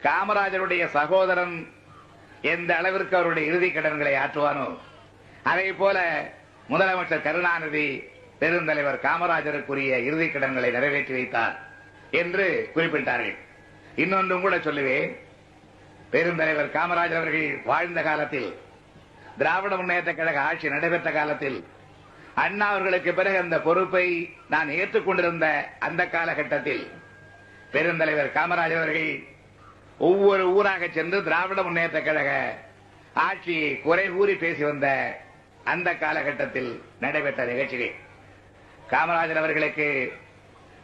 காமராஜருடைய சகோதரன் எந்த அளவிற்கு அவருடைய இறுதிக் கடன்களை ஆற்றுவானோ அதே போல முதலமைச்சர் கருணாநிதி பெருந்தலைவர் காமராஜருக்குரிய இறுதிக் கடன்களை நிறைவேற்றி வைத்தார் என்று குறிப்பிட்டார்கள். இன்னொன்றும் கூட சொல்லுவேன். பெருந்தலைவர் காமராஜர் அவர்கள் வாழ்ந்த காலத்தில், திராவிட முன்னேற்ற கழக ஆட்சி நடைபெற்ற காலத்தில், அண்ணா அவர்களுக்கு பிறகு அந்த பொறுப்பை நான் ஏற்றுக்கொண்டிருந்த அந்த காலகட்டத்தில் பெருந்தலைவர் காமராஜர் அவர்கள் ஒவ்வொரு ஊராக சென்று திராவிட முன்னேற்ற கழக ஆட்சியை குறை கூறி பேசி வந்த அந்த காலகட்டத்தில் நடைபெற்ற நிகழ்ச்சிகள். காமராஜர் அவர்களுக்கு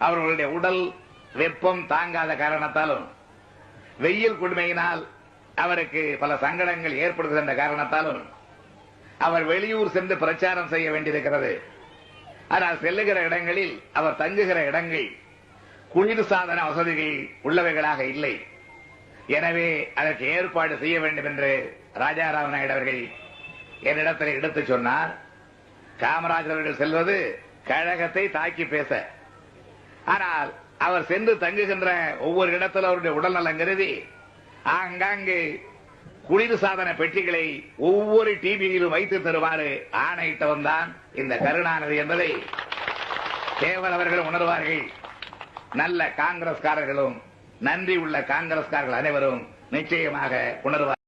அவர்களுடைய உடல் வெப்பம் தாங்காத காரணத்தாலும், வெயில் கொடுமையினால் அவருக்கு பல சங்கடங்கள் ஏற்படுகின்ற காரணத்தாலும் அவர் வெளியூர் சென்று பிரச்சாரம் செய்ய வேண்டியிருக்கிறது. ஆனால் செல்லுகிற இடங்களில் அவர் தங்குகிற இடங்கள் குளிர்சாதன வசதிகள் உள்ளவைகளாக இல்லை. எனவே அதற்கு ஏற்பாடு செய்ய வேண்டும் என்று ராஜாராம் நாயுடு அவர்கள் என்னிடத்தில் எடுத்து சொன்னார். காமராஜர் அவர்கள் செல்வது கழகத்தை தாக்கி பேச. ஆனால் அவர் சென்று தங்குகின்ற ஒவ்வொரு இடத்தில் அவருடைய உடல்நலம் கருதி ஆங்காங்கு குளிர்சாதன பெட்டிகளை ஒவ்வொரு டிவியிலும் வைத்து தருமாறு ஆணையிட்டவன் தான் இந்த கருணாநிதி என்பதை தேவர் அவர்கள் உணர்வார்கள். நல்ல காங்கிரஸ்காரர்களும், நன்றி உள்ள காங்கிரஸ்காரர்கள் அனைவரும் நிச்சயமாக உணர்வார்கள்.